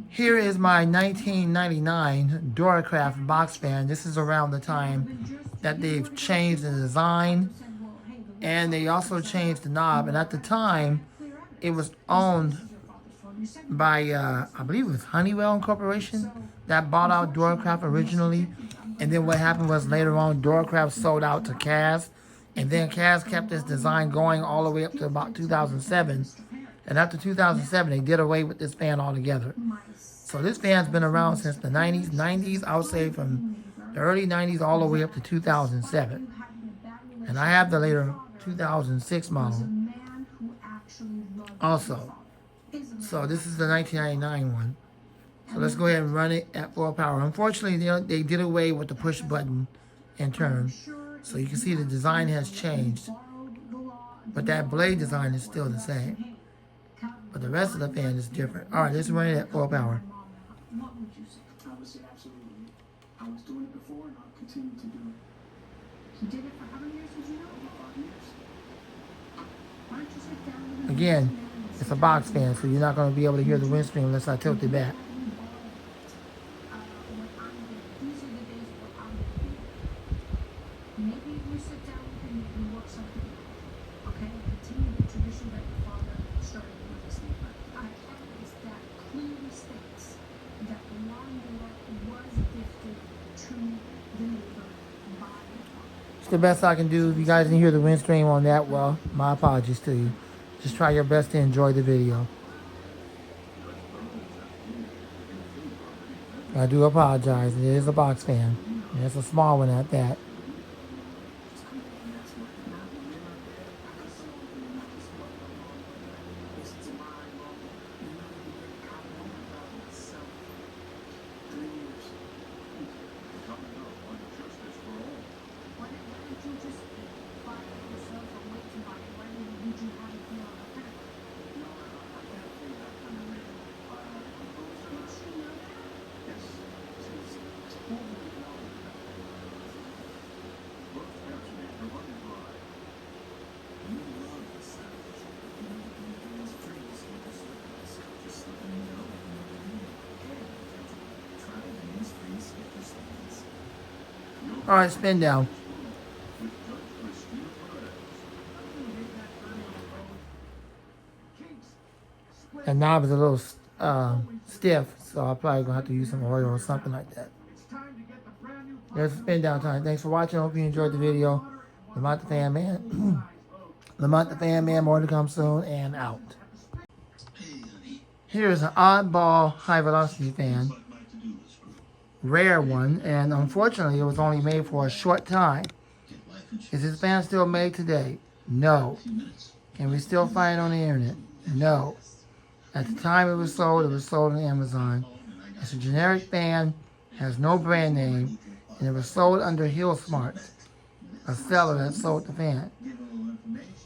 Here is my 1999 Duracraft box fan. This is around the time that they've changed the design and they also changed the knob. And at the time, it was owned by, I believe it was Honeywell Incorporation that bought out Duracraft originally. And then what happened was later on, Duracraft sold out to Cas. And then Cas kept this design going all the way up to about 2007. And after 2007, they did away with this fan altogether. So this fan's been around since the 90s. 90s, I would say from the early 90s all the way up to 2007. And I have the later 2006 model also. So this is the 1999 one. So let's go ahead and run it at full power. Unfortunately, they did away with the push button and turn. So you can see the design has changed. But that blade design is still the same. But the rest of the fan is different. All right, let's run it at full power. What would you say? I would say absolutely. I was doing it before and I'll continue to do it. You did it for how many years did you know? 5 years. Why don't you sit down? Again, it's a box fan, so you're not going to be able to hear the windscreen unless I tilt it back. Maybe you sit down and work something out. Okay? Continue the tradition that your father started with us. I have is that clearly states that the lawnmower was gifted to the neighbor by your father. It's the best I can do. If you guys didn't hear the windscreen on that, well, my apologies to you. Just try your best to enjoy the video. I do apologize. It is a box fan. And it's a small one at that. All right, spin down. The knob is a little stiff, so I'm probably going to have to use some oil or something like that. There's a spin down time. Thanks for watching. I hope you enjoyed the video. Lamont the Fan Man. Lamont the Fan Man, more to come soon, and out. Here's an oddball high velocity fan. Rare one, and unfortunately it was only made for a short time. Is this fan still made today? No. Can we still find it on the internet? No. At the time it was sold on Amazon. It's a generic fan, has no brand name, and it was sold under Hill Smart, a seller that sold the fan.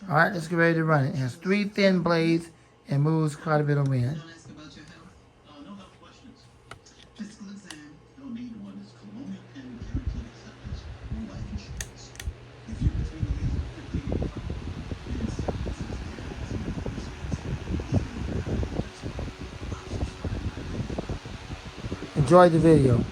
Alright, let's get ready to run it. It has 3 thin blades and moves quite a bit of wind. Enjoy the video.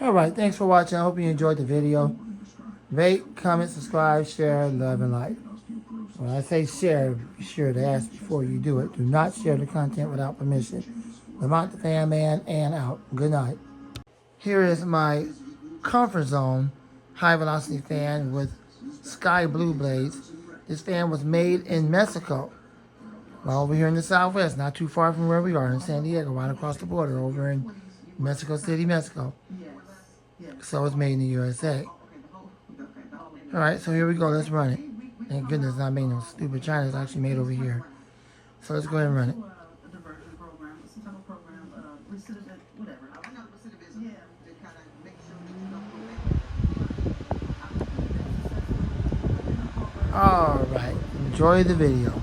Alright, thanks for watching. I hope you enjoyed the video. Rate, comment, subscribe, share, love, and like. When I say share, be sure to ask before you do it. Do not share the content without permission. Lamont the Fan Man, and out. Good night. Here is my comfort zone high velocity fan with sky blue blades. This fan was made in Mexico. Well, over here in the Southwest, not too far from where we are in San Diego, right across the border over in Mexico City, Mexico. So it's made in the USA. Alright, so here we go. Let's run it. Thank goodness it's not made no stupid China. It's actually made over here. So let's go ahead and run it. Alright, enjoy the video.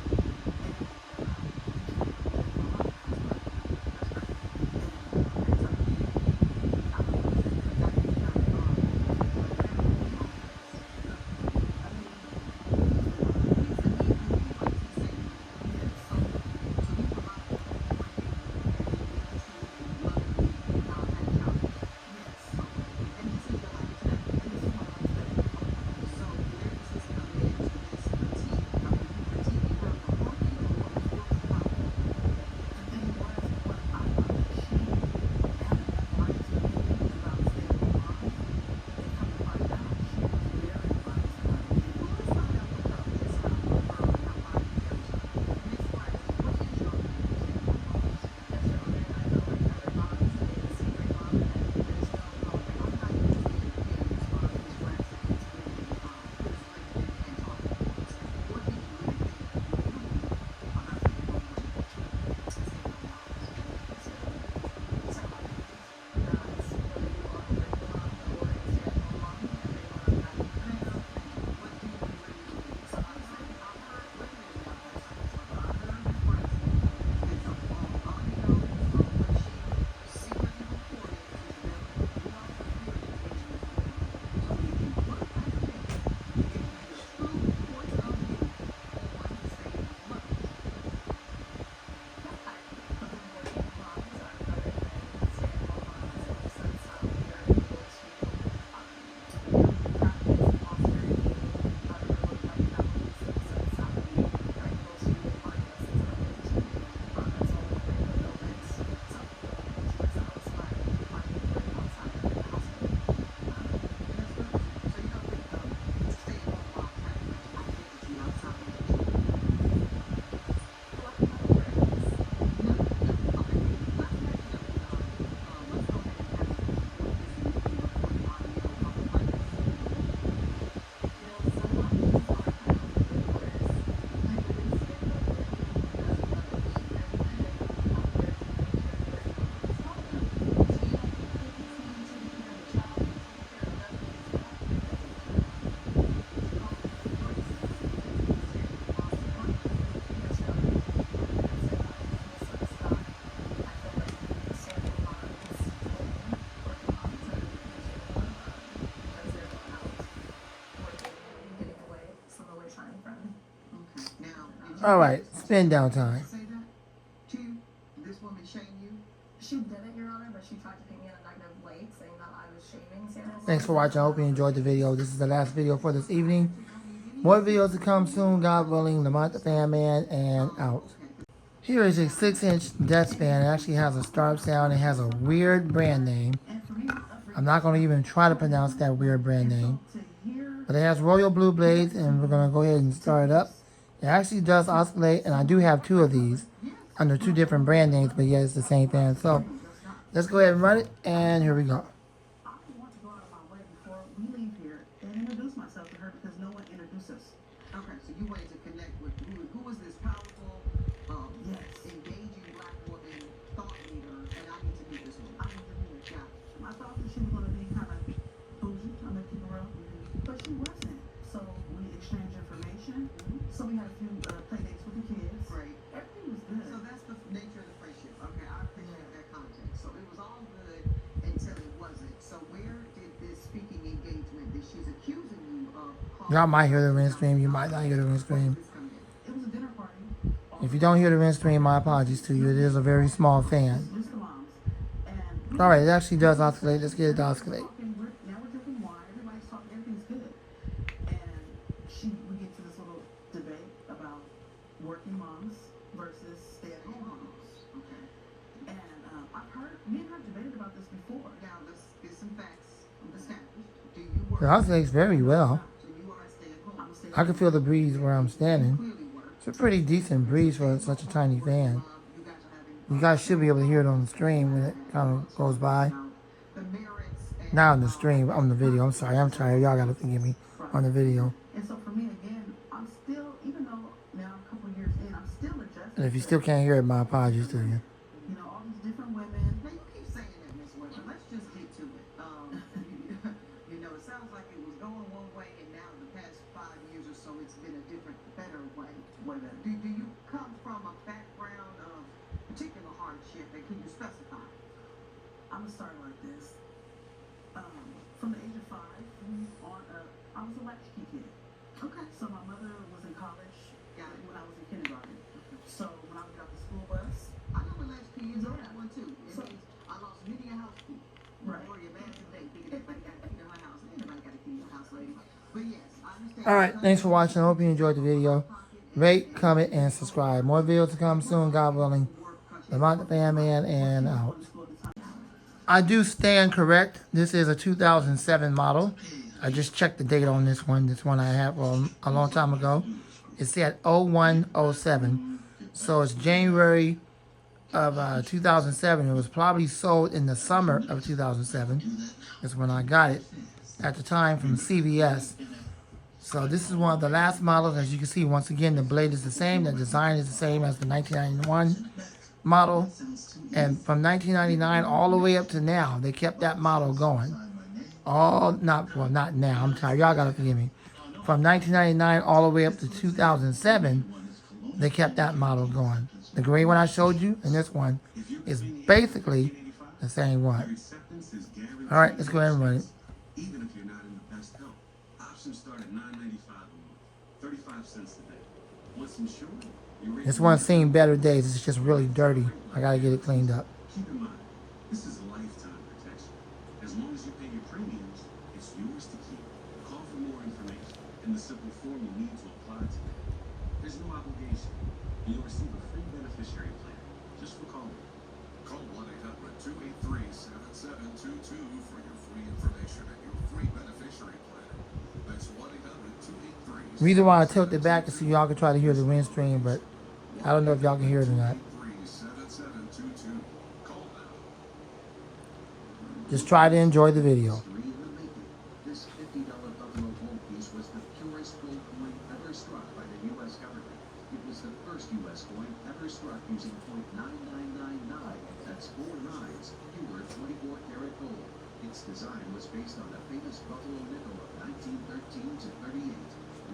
Alright, spin down time. She didn't, Your Honor, but she tried to paint me in a negative light, saying that I was shaming Santa. Thanks for watching. I hope you enjoyed the video. This is the last video for this evening. More videos to come soon, God willing. Lamont the Fan Man, and out. Here is a 6-inch desk fan. It actually has a startup sound. It has a weird brand name. I'm not going to even try to pronounce that weird brand name. But it has royal blue blades, and we're going to go ahead and start it up. It actually does oscillate, and I do have 2 of these under 2 different brand names, but yeah, it's the same fan. So let's go ahead and run it, and here we go. I want to go out of my way before we leave here and introduce myself to her because no one introduced us. Okay, so you wanted to connect with who was this powerful, engaging black woman thought leader, and I need to meet this woman. I need to meet her. Yeah. I thought that she was going to be kind of bougie. I'm going to keep her up. But she wasn't. So we exchanged information. So we had a few play dates with the kids. Great. Everything was good. So that's the nature of the friendship. Okay, I appreciate that context. So it was all good until it wasn't. So where did this speaking engagement that she's accusing you of Y'all might hear the ring stream. You might not hear the ring stream. It was a dinner party. If you don't hear the ring stream, my apologies to you. It is a very small fan. Just the moms. And Alright, it actually does oscillate. Let's get it to oscillate. It oscillates very well. So you are a stay-at-home. I can feel the breeze where I'm standing. It's a pretty decent breeze for such a tiny fan. You guys should be able to hear it on the stream when it kind of goes by. Not on the stream, on the video. I'm sorry, I'm tired. Y'all gotta forgive me on the video. And so for me, again, I'm still, even though now a couple years in, I'm still adjusting. And if you still can't hear it, my apologies to you. You know, all these different women. Now you keep saying that, Miss Weber. Let's just get to it. You know, it sounds like it was going one way, and now the past 5 years or so, it's been a different, better way. What about Do you come from a background of particular hardship, and can you specify? I'm gonna start like this. From the age of 5 on up, I was a latchkey kid. Okay. So my mother was in college Got it. when I was in kindergarten. So when I would get off the school bus, I know what last 2 years I Yeah. had one too. It So- means I lost many a house key. Right. Or your man today thinking everybody got a key to her house. Anybody got a key to your house, lady. But yes, I understand. Alright, thanks for watching. I hope you enjoyed the video. Rate, comment, and subscribe. More videos to come soon, God willing. Lamont the Fan Man, and out. I do stand correct. This is a 2007 model. I just checked the date on this one. This one I had a long time ago. It said 0107. So it's January of 2007. It was probably sold in the summer of 2007. That's when I got it at the time from CVS. So this is one of the last models. As you can see, once again, the blade is the same. The design is the same as the 1991 model. And from 1999 all the way up to now, they kept that model going. Not now. I'm tired. Y'all gotta forgive me. From 1999 all the way up to 2007, they kept that model going. The gray one I showed you and this one is basically the same one. All right, let's go ahead and run it. Even if you're not in the best health, options start at $9.95 a month, 35 cents a day. Once insured, you're This one's seen better days. It's just really dirty. I gotta get it cleaned up. Keep in mind, this is lifetime protection. As long as you pay your premiums, it's yours to keep. Call for more information and the simple form you need to apply today. There's no obligation. You'll receive a free beneficiary plan just for calling. Call 1-800-283-7722 for your free information and your free beneficiary plan. That's 1-800-283. The reason why I tilted it back is so y'all can try to hear the wind stream, but I don't know if y'all can hear it or not. 7722. Call now. Just try to enjoy the video. This $50 Buffalo gold piece was the purest gold coin ever struck by the U.S. government. It was the first U.S. coin ever struck using .9999. That's 4 nines, pure 24-karat gold. Its design was based on the famous Buffalo nickel of 1913 to 38.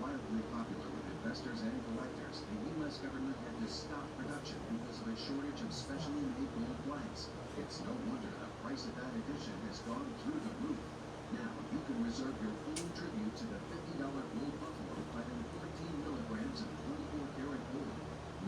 Wildly popular with investors and collectors, the U.S. government had to stop production because of a shortage of specially made gold blanks. It's no wonder the price of that edition has gone through the roof. Now you can reserve your own tribute to the $50 gold buffalo by the 14 milligrams of 24-karat gold.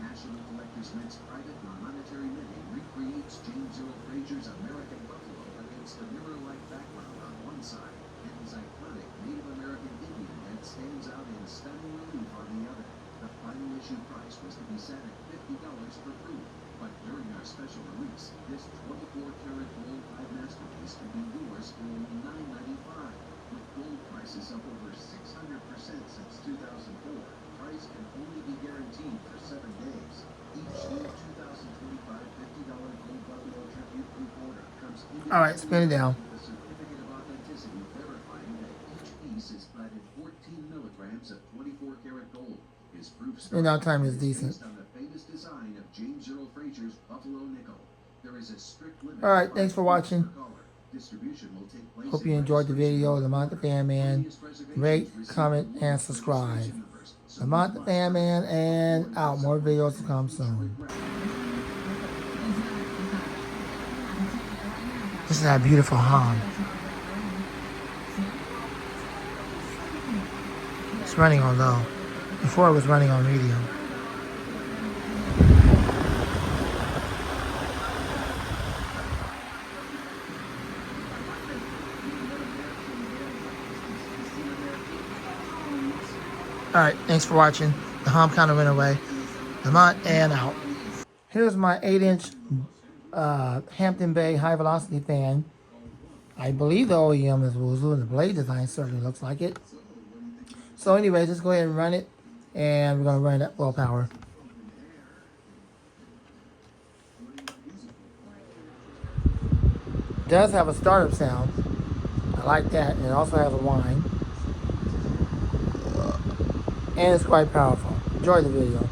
National Collectors Mint's private non-monetary minting recreates James Earl Frazier's American buffalo against the mirror-like background on one side, and his iconic Native American Indian head stands out in stunning relief on the other. The final issue price was to be set at $50 per proof, but during our special release, this 24-karat gold 5 masterpiece can be yours for only $9.95. With gold prices up over 600% since 2004, price can only be guaranteed for 7 days. Each new 2025 $50 gold buffalo tribute group order comes in. All right, spin it down. With a certificate of authenticity verifying that each piece is cladded 14 milligrams of 24-karat gold. His proof Spin down time is decent. based on the famous design of James Earl Frazier's Buffalo nickel. There is a strict limit. All right, thanks for watching. per caller. Distribution will take place Hope in you enjoyed the video. Lamont the Fan Man. previous reservations Rate, received comment, one and first subscribe. reservation numbers. So Lamont the Fan Man, and out. More videos to come soon. This is that beautiful hum. It's running on low. Before it was running on medium. Alright, thanks for watching. The hum kind of went away. Lamont and out. Here's my 8-inch Hampton Bay high velocity fan. I believe the OEM is Wuzu, and the blade design certainly looks like it. So anyways, let's go ahead and run it, and we're going to run it at full power. It does have a startup sound. I like that. And it also has a whine. And it's quite powerful. Enjoy the video.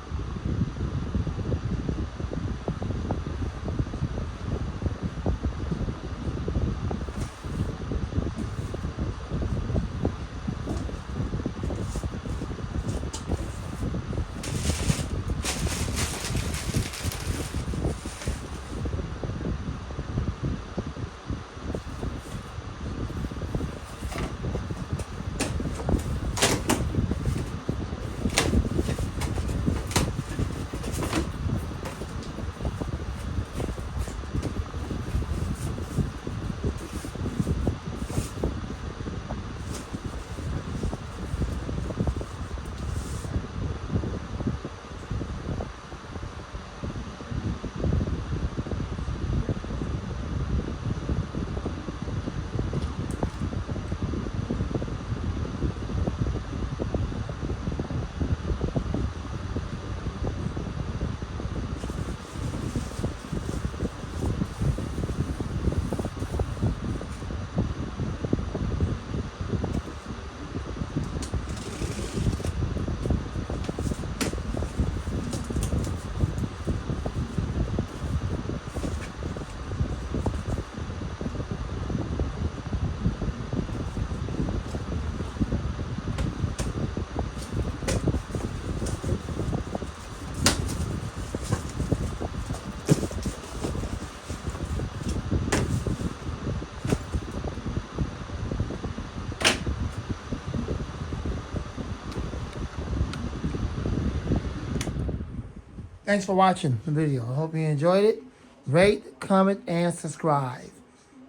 Thanks for watching the video. I hope you enjoyed it. Rate, comment, and subscribe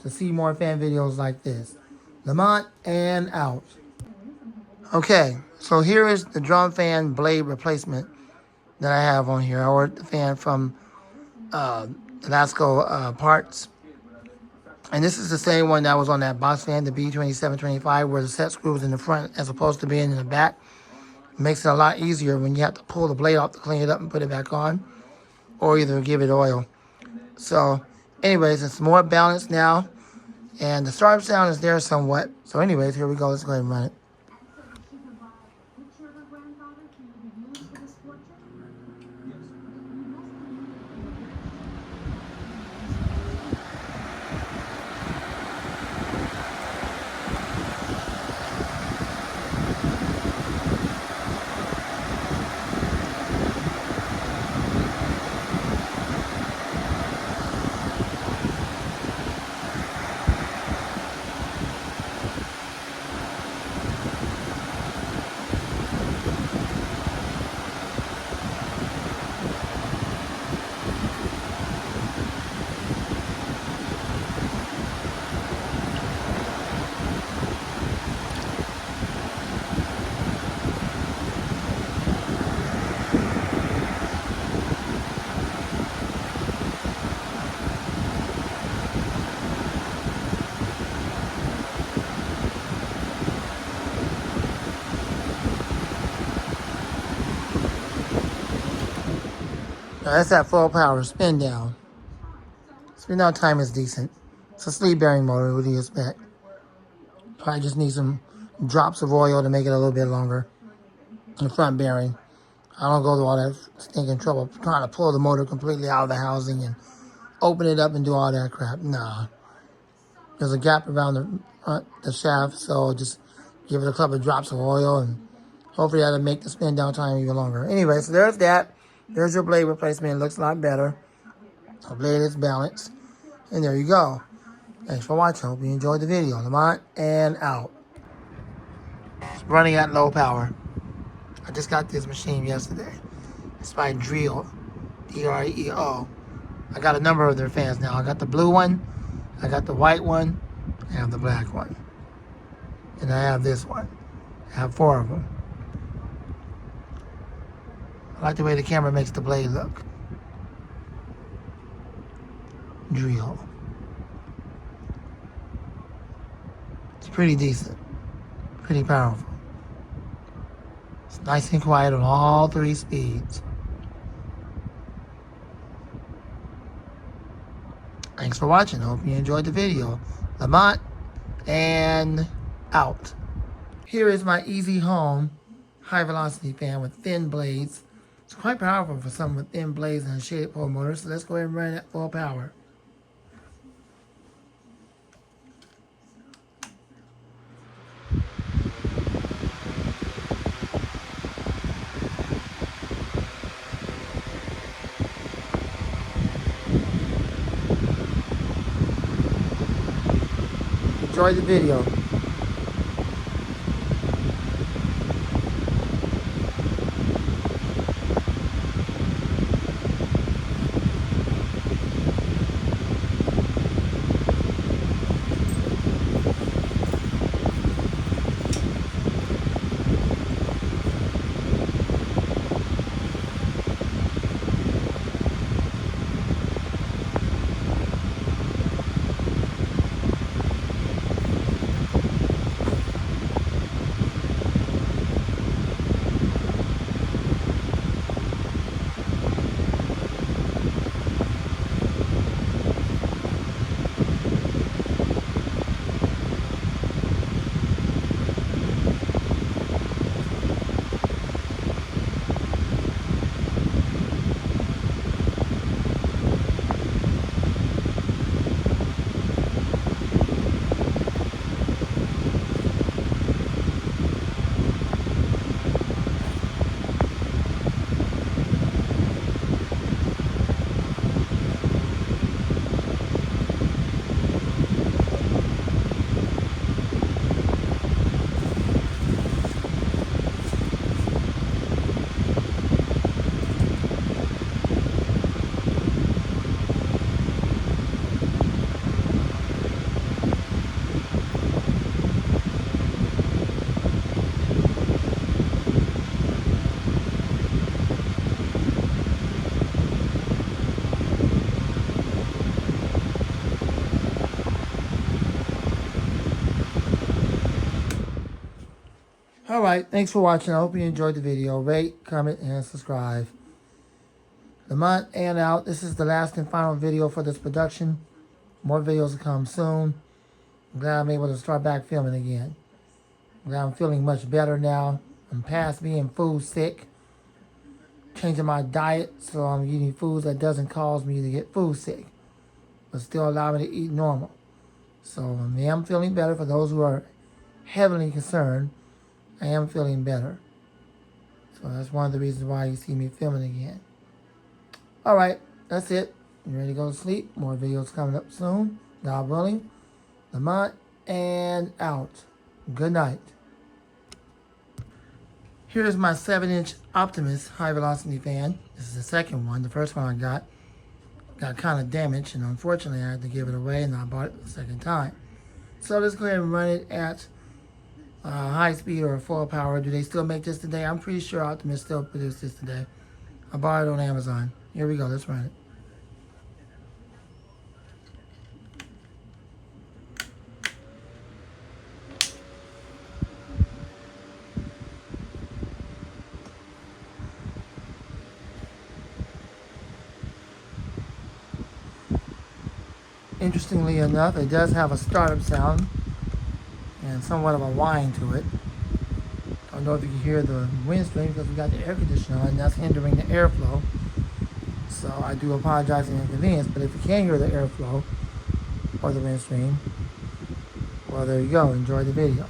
to see more fan videos like this. Lamont and out. Okay, so here is the drum fan blade replacement that I have on here. I ordered the fan from Elasco Parts. And this is the same one that was on that box fan, the B2725, where the set screw is in the front as opposed to being in the back. It makes it a lot easier when you have to pull the blade off to clean it up and put it back on, or either give it oil. So, anyways, it's more balanced now, and the startup sound is there somewhat. So, anyways, here we go. Let's go ahead and run it. Now that's at full power. Spin down. Spin down time is decent. It's a sleeve bearing motor. What do you expect? Probably just need some drops of oil to make it a little bit longer. And the front bearing. I don't go through all that stinking trouble trying to pull the motor completely out of the housing and open it up and do all that crap. Nah. There's a gap around the front, the shaft, so just give it a couple of drops of oil and hopefully that'll make the spin down time even longer. Anyway, so there's that. There's your blade replacement. It looks a lot better. The blade is balanced. And there you go. Thanks for watching. Hope you enjoyed the video. Lamont and out. It's running at low power. I just got this machine yesterday. It's by Dreo. D-R-E-O. I got a number of their fans now. I got the blue one. I got the white one. I have the black one. And I have this one. I have 4 of them. I like the way the camera makes the blade look. Dreo. pretty decent, pretty powerful. It's nice and quiet on all 3 speeds. Thanks for watching. I hope you enjoyed the video. Lamont, and out. Here is my Easy Home high velocity fan with thin blades. It's quite powerful for something with thin blades and a shaded pole motor, so let's go ahead and run it at full power. Enjoy the video. Alright, thanks for watching. I hope you enjoyed the video. Rate, comment, and subscribe. Lamont and out. This is the last and final video for this production. More videos will come soon. I'm glad I'm able to start back filming again. I'm glad I'm feeling much better now. I'm past being food sick. Changing my diet so I'm eating foods that doesn't cause me to get food sick, but still allow me to eat normal. So I am feeling better. For those who are heavily concerned, I am feeling better. So that's one of the reasons why you see me filming again. Alright, that's it. You ready to go to sleep? More videos coming up soon. God willing. Lamont and out. Good night. Here's my 7-inch Optimus high velocity fan. This is the second one. The first one I got kind of damaged, and unfortunately I had to give it away, and I bought it the second time. So let's go ahead and run it at high speed or full power. Do they still make this today? I'm pretty sure Optimus still produces this today. I bought it on Amazon. Here we go. Let's run it. Interestingly enough, it does have a startup sound and somewhat of a whine to it. I don't know if you can hear the windscreen because we got the air conditioner on, and that's hindering the airflow. So I do apologize for the inconvenience, but if you can hear the airflow or the windscreen, well, there you go. Enjoy the video.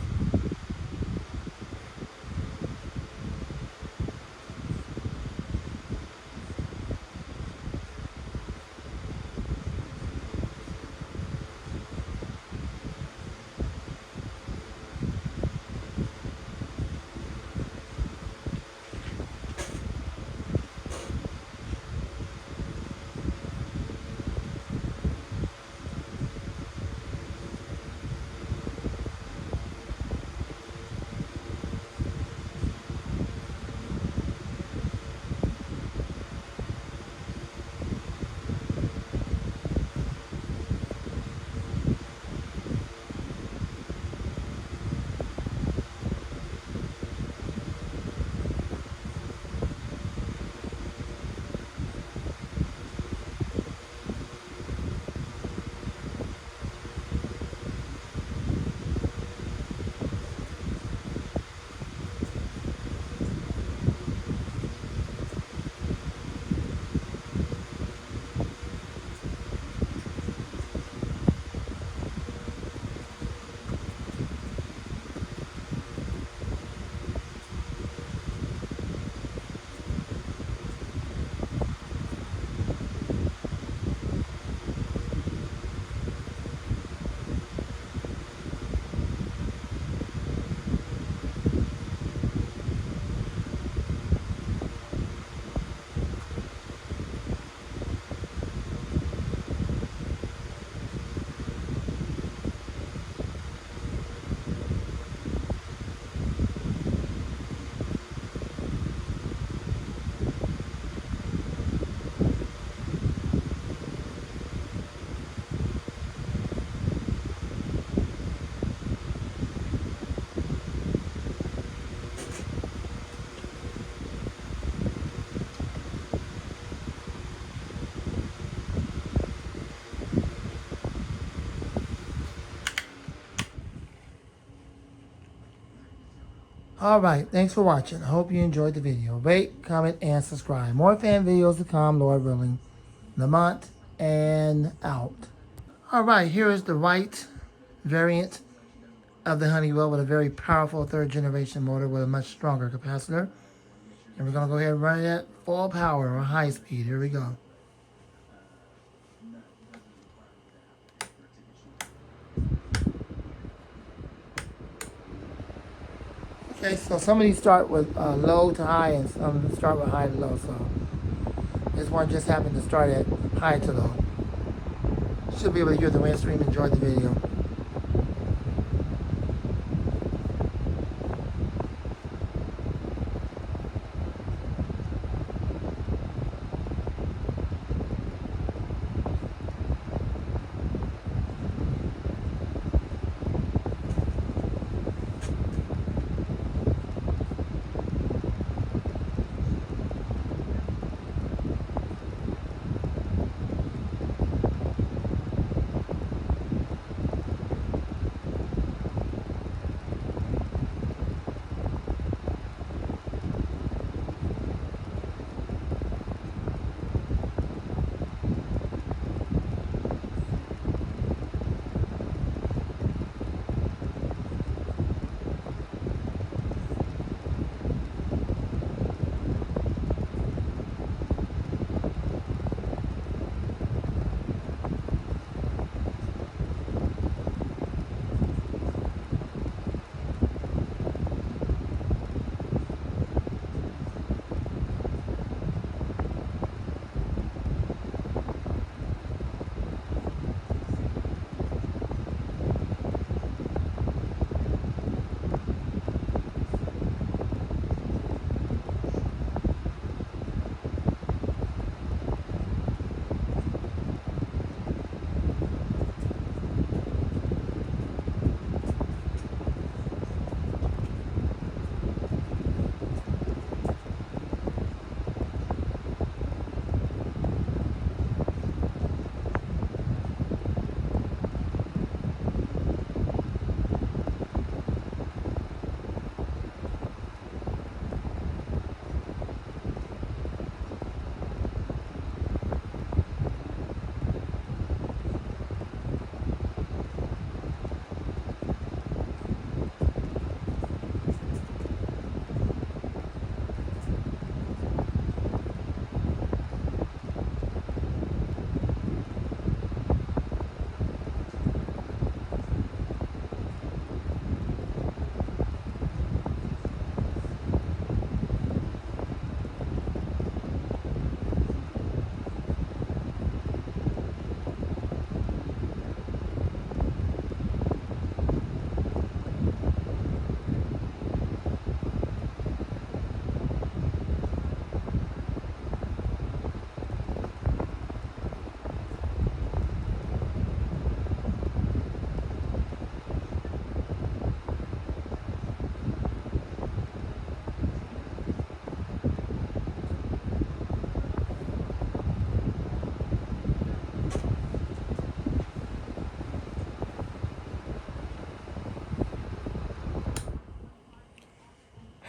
Alright, thanks for watching. I hope you enjoyed the video. Rate, comment, and subscribe. More fan videos to come, Lord willing. Lamont and out. Alright, here is the white variant of the Honeywell with a very powerful third generation motor with a much stronger capacitor. And we're going to go ahead and run it at full power or high speed. Here we go. Okay, so some of these start with low to high and some start with high to low. So this one just happened to start at high to low. Should be able to hear the wind stream. Enjoy the video.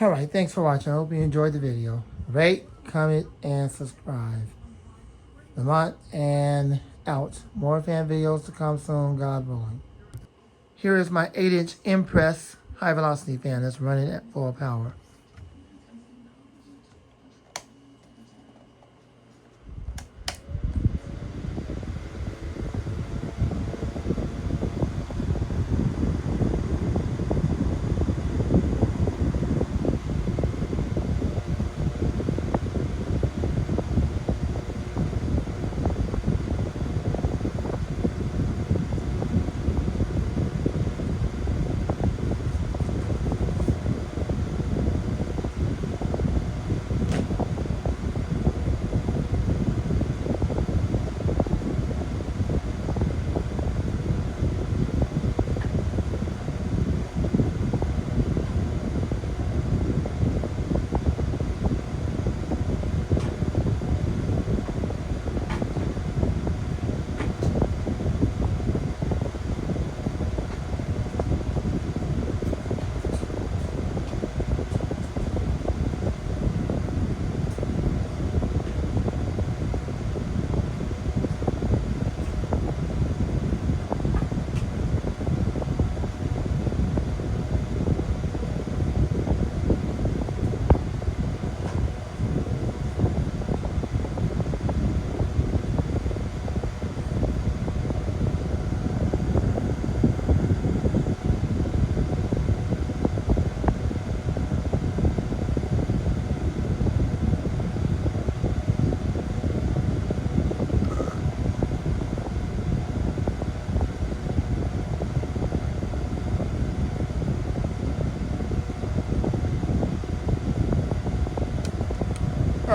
Alright, thanks for watching. I hope you enjoyed the video. Rate, comment, and subscribe. Lamont and out. More fan videos to come soon, God willing. Here is my 8-inch Impress high velocity fan that's running at full power.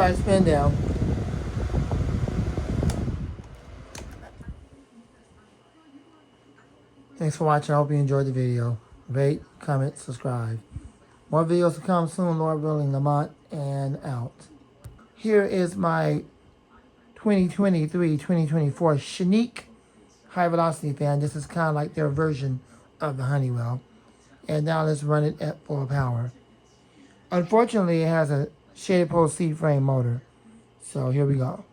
Alright, spin down. Thanks for watching. I hope you enjoyed the video. Rate, comment, subscribe. More videos to come soon, Lord willing. Lamont and out. Here is my 2023-2024 Chinook high velocity fan. This is kind of like their version of the Honeywell. And now let's run it at full power. Unfortunately, it has a shaded pole C-frame motor. So here we go.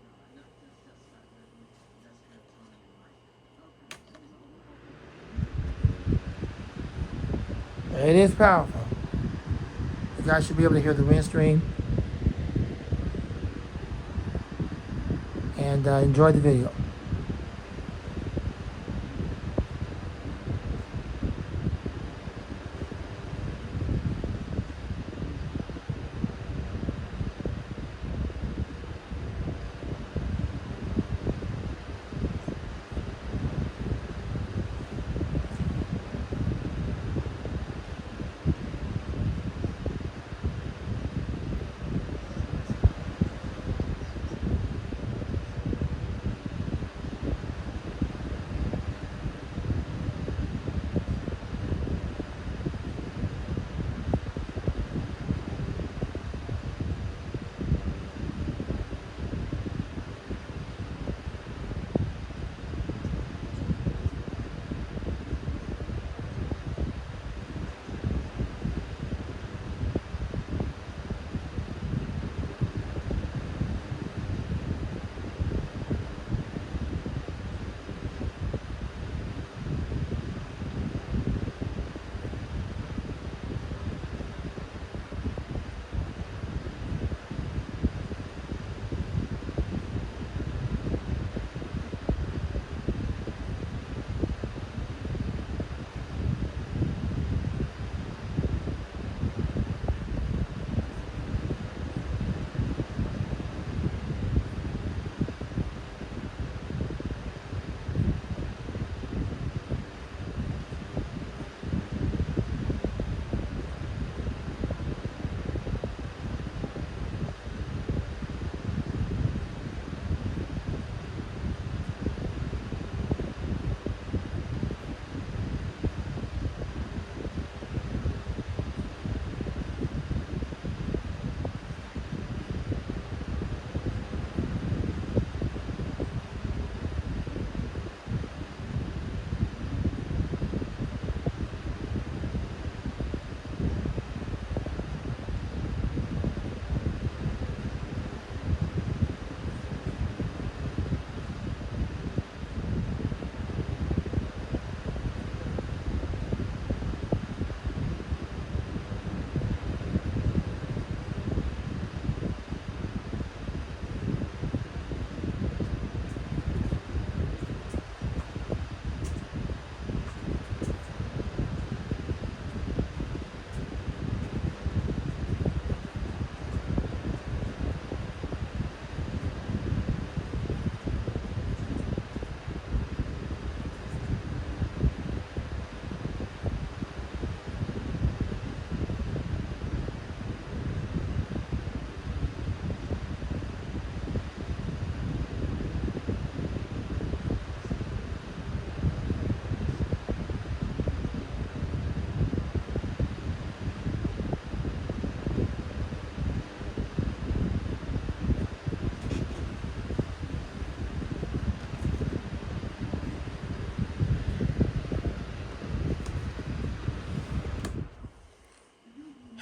It is powerful. You guys should be able to hear the wind stream. And enjoy the video.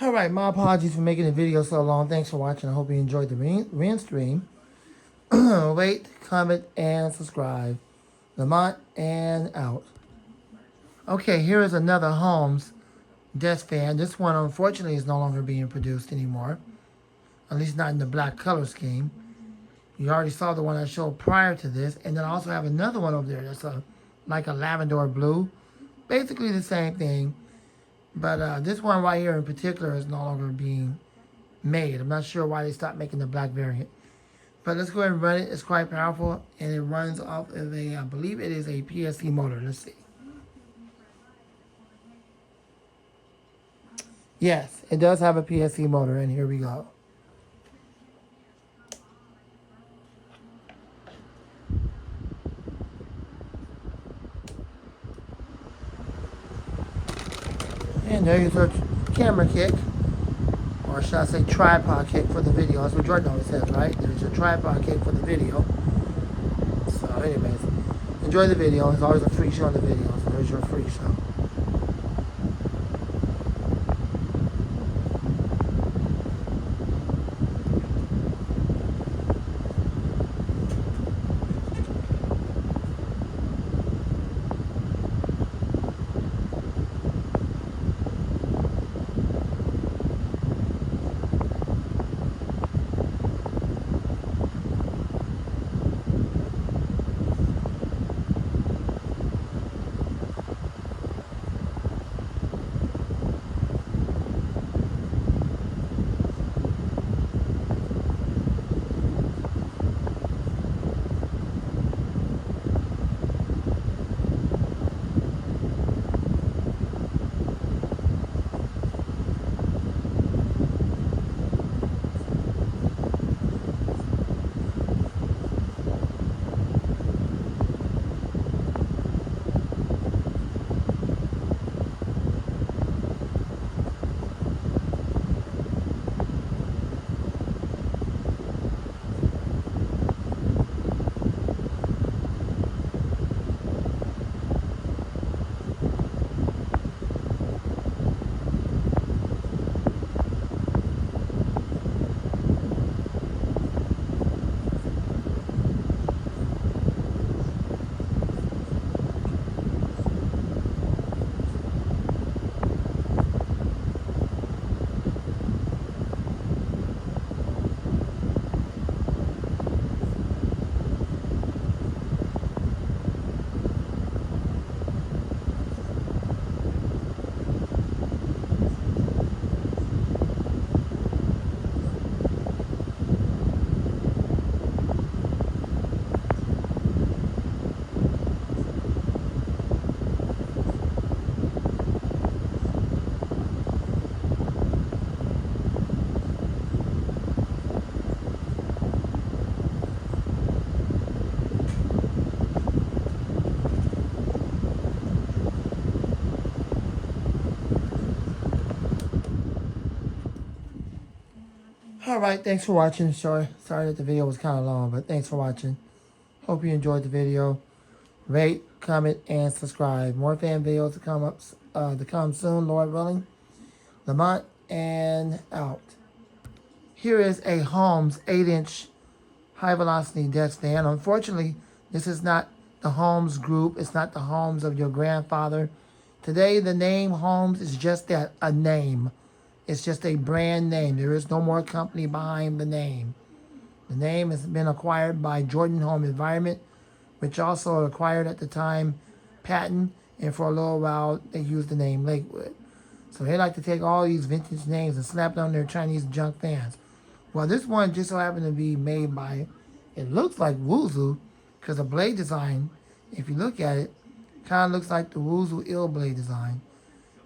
Alright, my apologies for making the video so long. Thanks for watching. I hope you enjoyed the rain stream. Rate, comment, and subscribe. Lamont and out. Okay, here is another Holmes desk fan. This one, unfortunately, is no longer being produced anymore. At least not in the black color scheme. You already saw the one I showed prior to this. And then I also have another one over there that's like a lavender blue. Basically the same thing. But this one right here in particular is no longer being made. I'm not sure why they stopped making the black variant. But let's go ahead and run it. It's quite powerful. And it runs off of a, I believe it is a PSC motor. Let's see. Yes, it does have a PSC motor. And here we go. And there's your camera kick, or should I say tripod kick for the video. That's what Jordan always says, right? There's your tripod kick for the video. So anyways, enjoy the video. There's always a free show on the video, so there's your free show. Alright, thanks for watching. Sorry that the video was kind of long, but thanks for watching. Hope you enjoyed the video. Rate, comment, and subscribe. More fan videos to come soon, Lord willing. Lamont and out. Here is a Holmes 8-inch high-velocity desk stand. Unfortunately, this is not the Holmes group. It's not the Holmes of your grandfather. Today, the name Holmes is just that, a name. It's just a brand name. There is no more company behind the name. The name has been acquired by Jordan Home Environment, which also acquired at the time Patton, and for a little while they used the name Lakewood. So they like to take all these vintage names and slap it on their Chinese junk fans. Well, this one just so happened to be made by, it looks like Wuzu, because the blade design, if you look at it, kind of looks like the Wuzu ill blade design.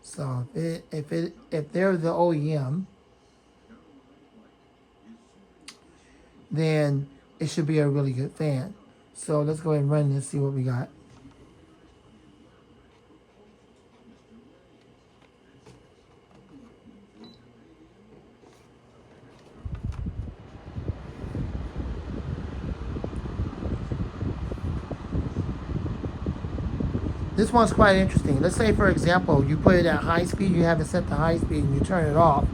So if they're the OEM, then it should be a really good fan. So let's go ahead and run and see what we got. This one's quite interesting. Let's say, for example, you put it at high speed, you have it set to high speed, and you turn it off.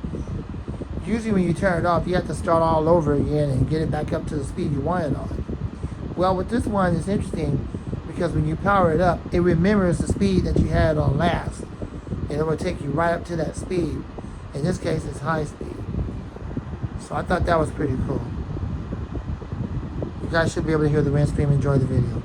Usually when you turn it off, you have to start all over again and get it back up to the speed you want it on. Well, with this one, it's interesting because when you power it up, it remembers the speed that you had on last. And it will take you right up to that speed. In this case, it's high speed. So I thought that was pretty cool. You guys should be able to hear the wind stream. Enjoy the video.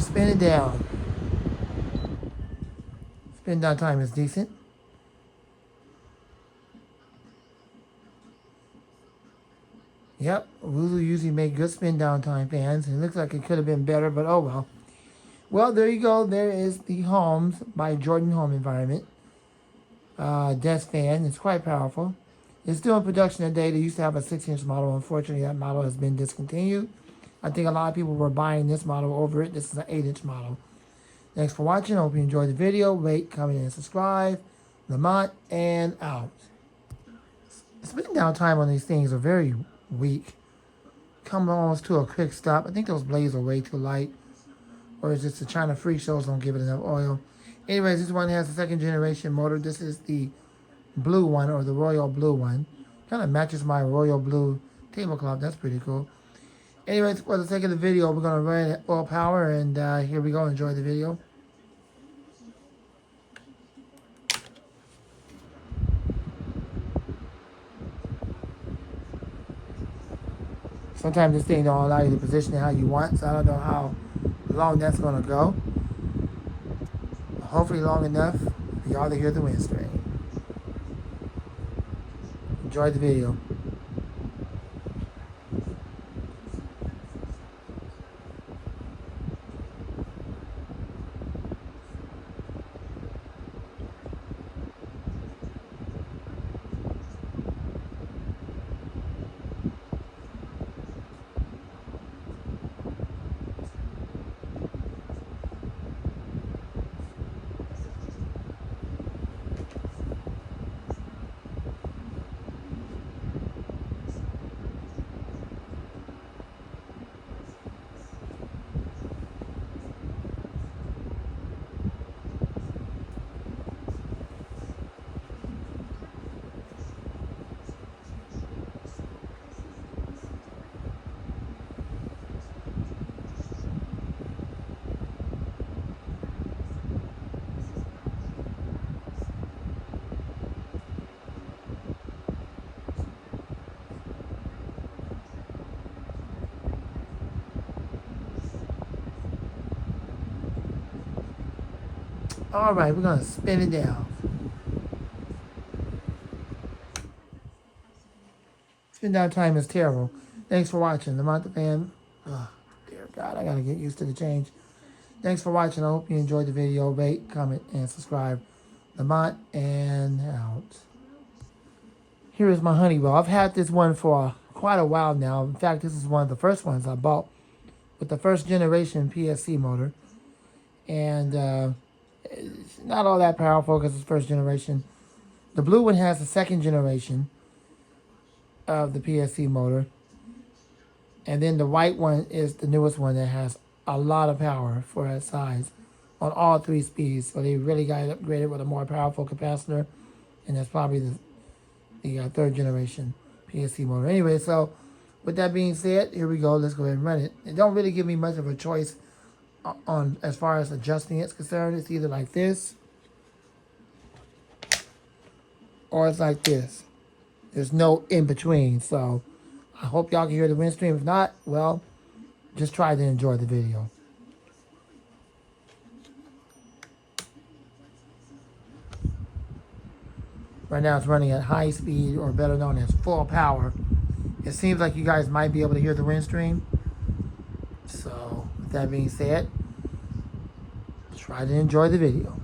spin it down. Spin down time is decent. Yep, Lulu usually make good spin down time fans. It looks like it could have been better, but oh well. Well, there you go. There is the Holmes by Jordan Home Environment. Desk fan. It's quite powerful. It's still in production today. They used to have a 6-inch model. Unfortunately, that model has been discontinued. I think a lot of people were buying this model over it. This is an 8-inch model. Thanks for watching. I hope you enjoyed the video. Rate, comment, and subscribe. Lamont and out. Spin down time on these things are very weak. Come almost to a quick stop. I think those blades are way too light. Or it's just the China Freak shows don't give it enough oil. Anyways, this one has a 2nd generation motor. This is the blue one, or the royal blue one. Kind of matches my royal blue tablecloth. That's pretty cool. Anyways, for the sake of the video, we're going to run it oil power, and here we go. Enjoy the video. Sometimes this thing don't allow you to position it how you want, so I don't know how long that's going to go. Hopefully long enough for y'all to hear the wind stream. Enjoy the video. All right, we're going to spin it down. Spin down time is terrible. Thanks for watching. Lamont the fan. Oh, dear God, I got to get used to the change. Thanks for watching. I hope you enjoyed the video. Rate, comment, and subscribe. Lamont and out. Here is my Honeywell. I've had this one for quite a while now. In fact, this is one of the first ones I bought with the 1st generation PSC motor. And it's not all that powerful because it's 1st generation. The blue one has the 2nd generation of the PSC motor. And then the white one is the newest one that has a lot of power for its size on all 3 speeds. So they really got it upgraded with a more powerful capacitor. And that's probably the 3rd generation PSC motor. Anyway, so with that being said, here we go. Let's go ahead and run it. It don't really give me much of a choice on as far as adjusting it's concerned. It's either like this or it's like this. There's no in between. So I hope y'all can hear the wind stream. If not, well, just try to enjoy the video. Right now it's running at high speed, or better known as full power. It seems like you guys might be able to hear the wind stream. So with that being said, try to enjoy the video.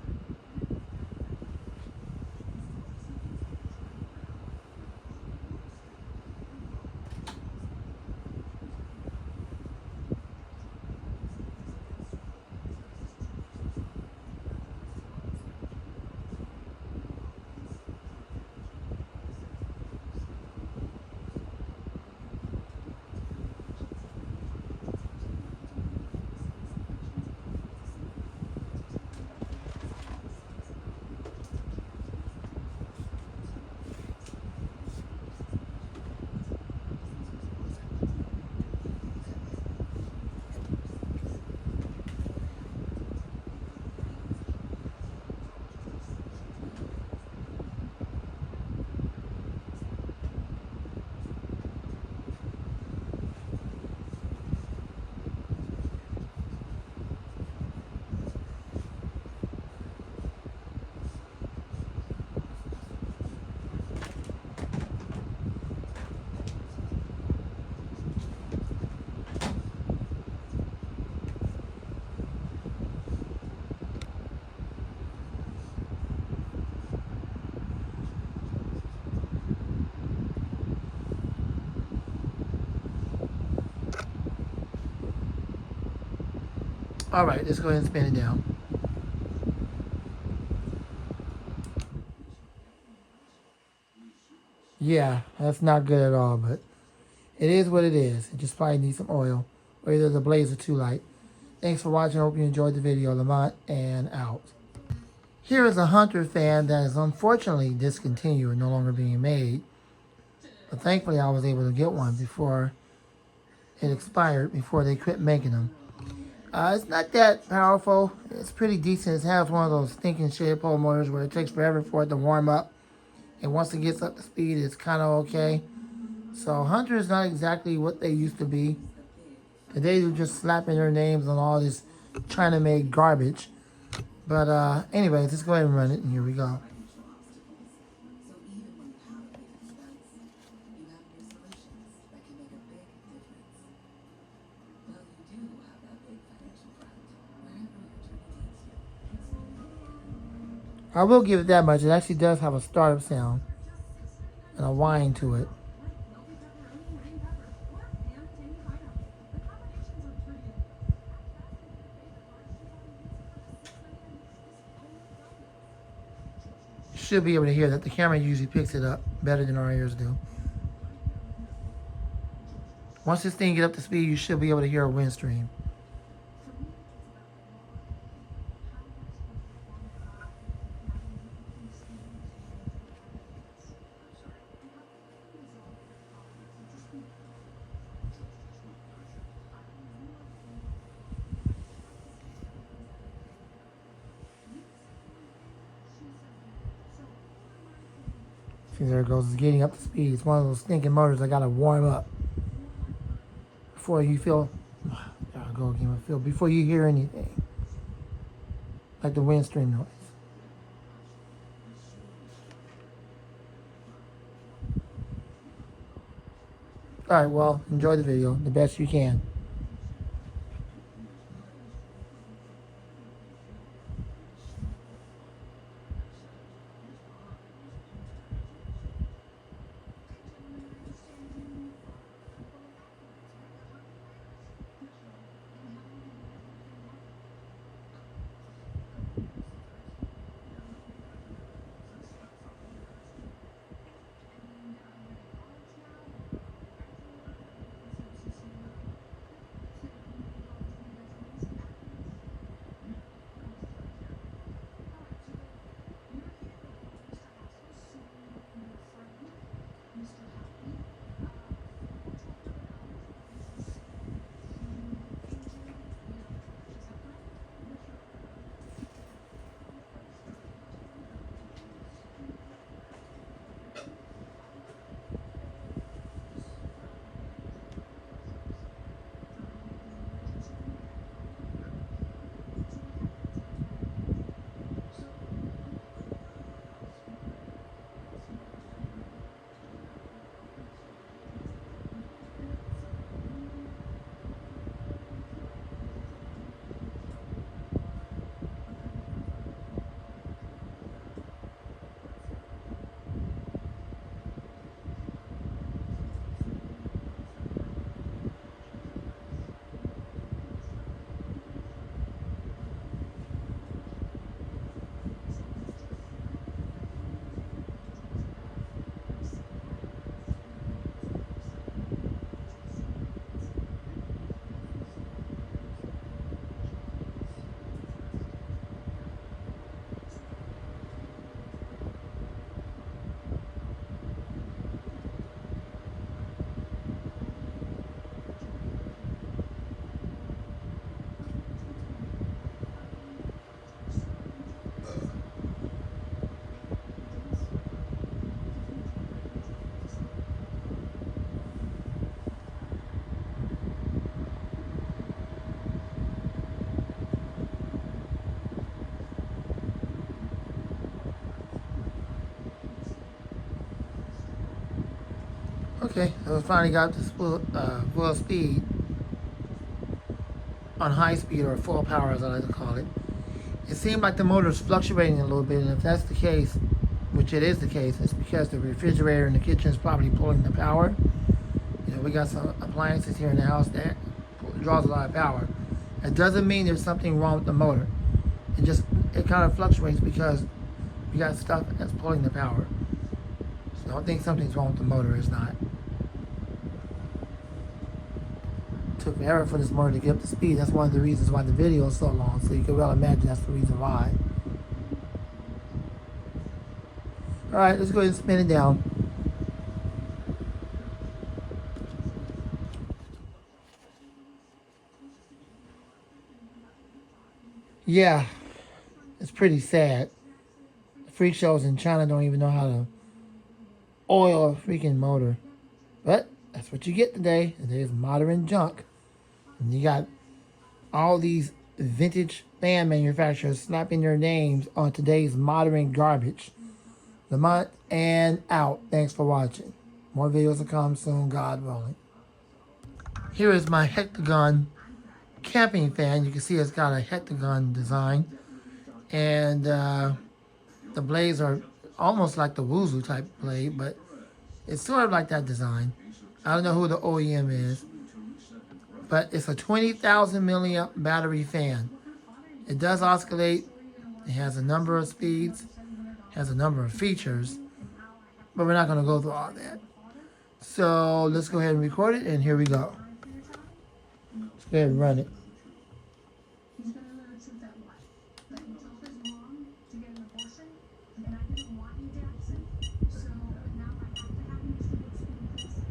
All right, let's go ahead and spin it down. Yeah, that's not good at all, but it is what it is. It just probably needs some oil, or either the blaze are too light. Thanks for watching. I hope you enjoyed the video. Lamont and out. Here is a Hunter fan that is unfortunately discontinued and no longer being made. But thankfully I was able to get one before it expired, before they quit making them. It's not that powerful. It's pretty decent. It has one of those stinking shade pole motors where it takes forever for it to warm up. And once it gets up to speed, it's kind of okay. So Hunter is not exactly what they used to be. Today they're just slapping their names on all this China-made garbage. But anyways, let's go ahead and run it, and here we go. I will give it that much. It actually does have a startup sound and a whine to it. You should be able to hear that. The camera usually picks it up better than our ears do. Once this thing gets up to speed, you should be able to hear a wind stream. See, there it goes. It's getting up to speed. It's one of those stinking motors that gotta warm up before you feel. Gotta go again. Feel before you hear anything, like the wind stream noise. All right. Well, enjoy the video the best you can. Okay, so we finally got to full speed on high speed, or full power as I like to call it. It seemed like the motor is fluctuating a little bit, and if that's the case, which it is the case, it's because the refrigerator in the kitchen is probably pulling the power. You know, we got some appliances here in the house that draws a lot of power. It doesn't mean there's something wrong with the motor. It kind of fluctuates because you got stuff that's pulling the power. So don't think something's wrong with the motor. It's not. It took forever for this motor to get up to speed. That's one of the reasons why the video is so long. So you can well imagine that's the reason why. All right, let's go ahead and spin it down. Yeah, it's pretty sad. Freak shows in China don't even know how to oil a freaking motor. But that's what you get today. Today's modern junk. And you got all these vintage fan manufacturers slapping their names on today's modern garbage. Lamont and out. Thanks for watching. More videos will come soon, God willing. Here is my hectagon camping fan. You can see it's got a hectagon design. And the blades are almost like the Wuzu type blade, but it's sort of like that design. I don't know who the OEM is, but it's a 20,000 milliamp battery fan. It does oscillate. It has a number of speeds, has a number of features, but we're not going to go through all that. So let's go ahead and record it, and here we go. Let's go ahead and run it. He's gonna learn the truth that what? That he told his mom to get an abortion, and I didn't want you, Jackson. So now I have to have you, Mr. Woods, please.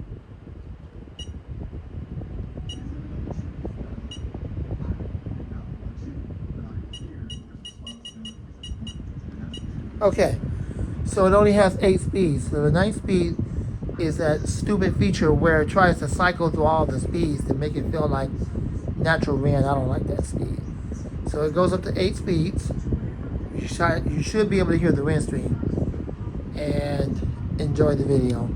Okay, so it only has 8 speeds. So the 9th speed is that stupid feature where it tries to cycle through all the speeds to make it feel like natural wind. I don't like that speed. So it goes up to 8 speeds. You should be able to hear the wind stream and enjoy the video.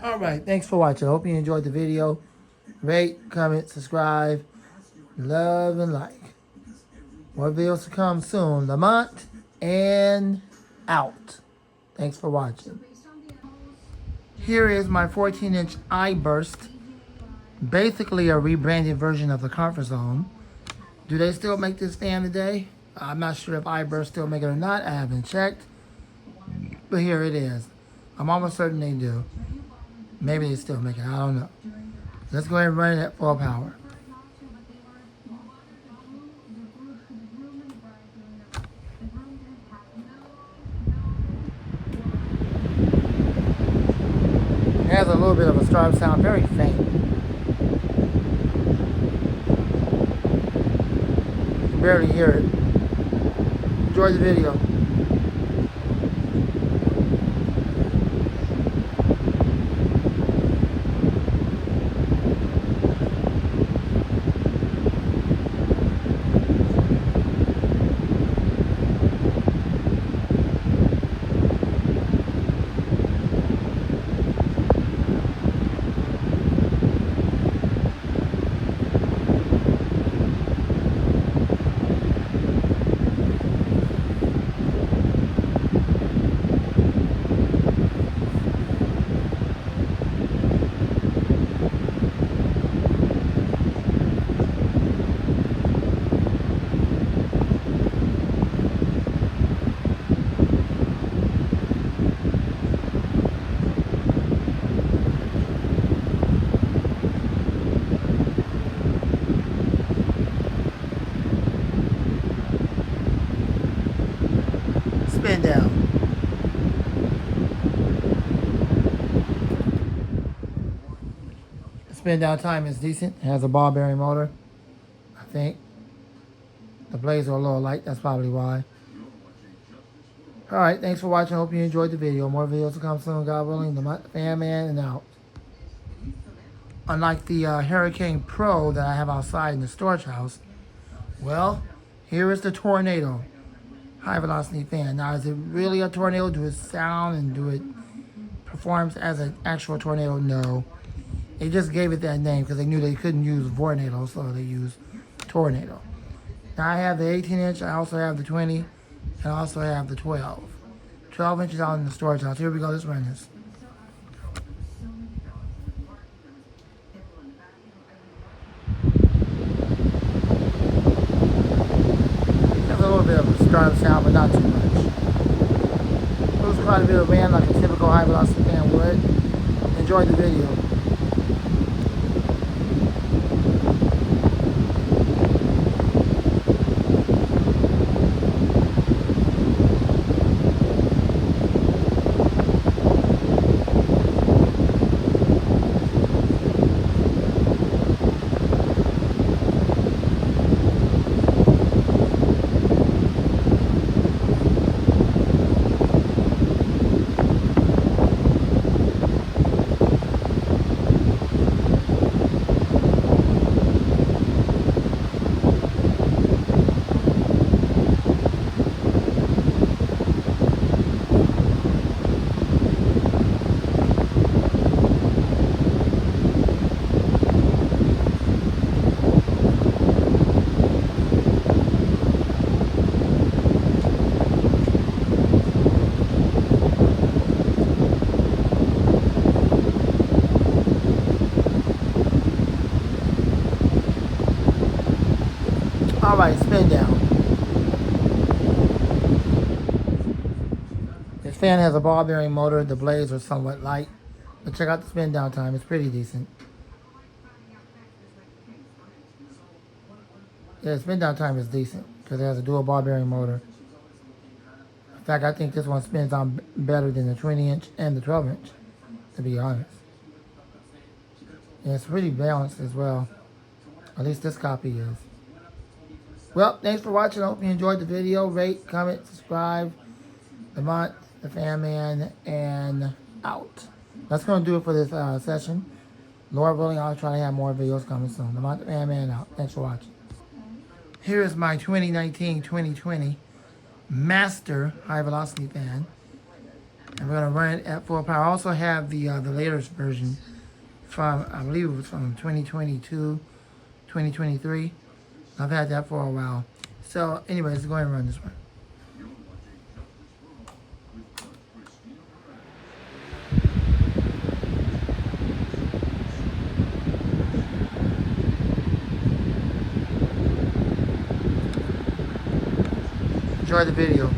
All right, thanks for watching. I hope you enjoyed the video. Rate, comment, subscribe, love, and like. More videos to come soon. Lamont and out. Thanks for watching. Here is my 14-inch iBurst. Basically a rebranded version of the Comfort Zone. Do they still make this fan today? I'm not sure if iBurst still make it or not. I haven't checked. But here it is. I'm almost certain they do. Maybe they still make it. I don't know. Let's go ahead and run it at full power. It has a little bit of a startup sound, very faint. barely hear it. Enjoy the video. Spin down. The spin down time is decent. It has a ball bearing motor, I think. The blades are a little light, that's probably why. Alright, thanks for watching. Hope you enjoyed the video. More videos to come soon, God willing. The Fan Man and out. Unlike the Hurricane Pro that I have outside in the storage house, well, here is the Tornado high velocity fan. Now, is it really a tornado? Do it sound and do it performs as an actual tornado? No. They just gave it that name because they knew they couldn't use Vornado, so they used Tornado. Now, I have the 18-inch. I also have the 20, and I also have the 12. 12 inches out in the storage house. Here we go. Let's run this. There's a little bit of a startup sound, but not too much. It was quite a bit of wind like a typical high velocity fan would. Enjoy the video. Alright, spin down. This fan has a ball bearing motor. The blades are somewhat light. But check out the spin down time. It's pretty decent. Yeah, the spin down time is decent because it has a dual ball bearing motor. In fact, I think this one spins on better than the 20-inch and the 12-inch, to be honest. Yeah, it's pretty balanced as well. At least this copy is. Well, thanks for watching. I hope you enjoyed the video. Rate, comment, subscribe. Lamont, the Fan Man, and out. That's going to do it for this session. Lord willing, I'll try to have more videos coming soon. Lamont, the Fan Man, out. Thanks for watching. Here is my 2019-2020 Master High Velocity Fan. And we're going to run it at full power. I also have the latest version from, I believe it was from 2022, 2023. I've had that for a while. So, anyways, let's go ahead and run this one. Enjoy the video.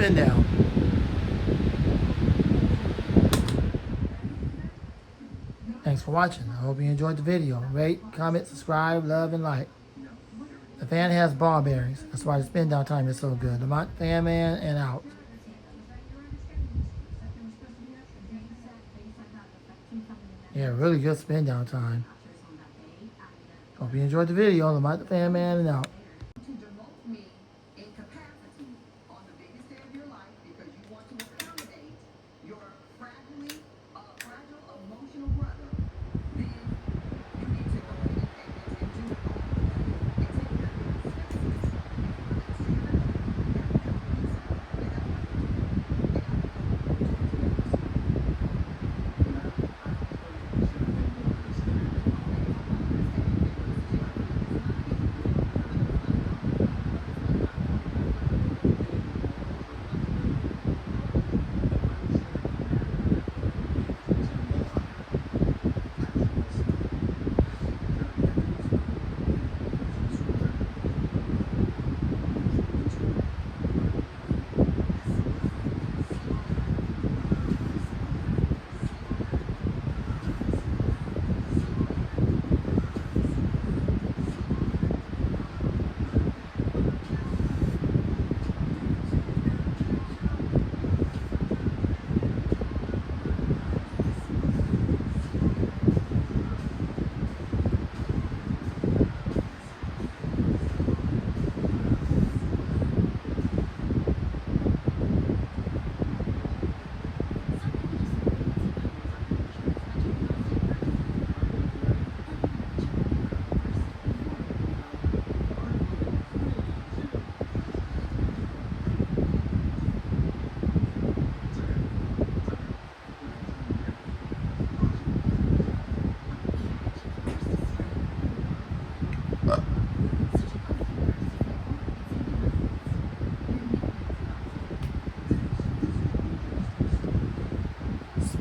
spin down. Thanks for watching. I hope you enjoyed the video. Rate, comment, subscribe, love, and like. The fan has ball bearings. That's why the spin down time is so good. Lamont Fan Man and out. Yeah, really good spin down time. Hope you enjoyed the video. Lamont the Fan Man and out. To demote me in capacity on the biggest day of your life because you want to accommodate your fragile emotional brother, then you need to go ahead and do it all and take care of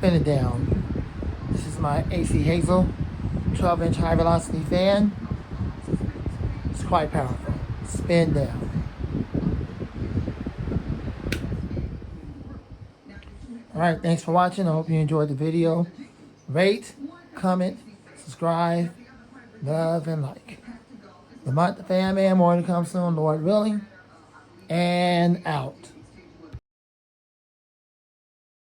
Spin it down. This is my AC Hazel 12-inch high velocity fan. It's quite powerful. Spin down. Alright, thanks for watching. I hope you enjoyed the video. Rate, comment, subscribe, love, and like. Lamont the Fan Man, more to come soon, Lord willing. And out.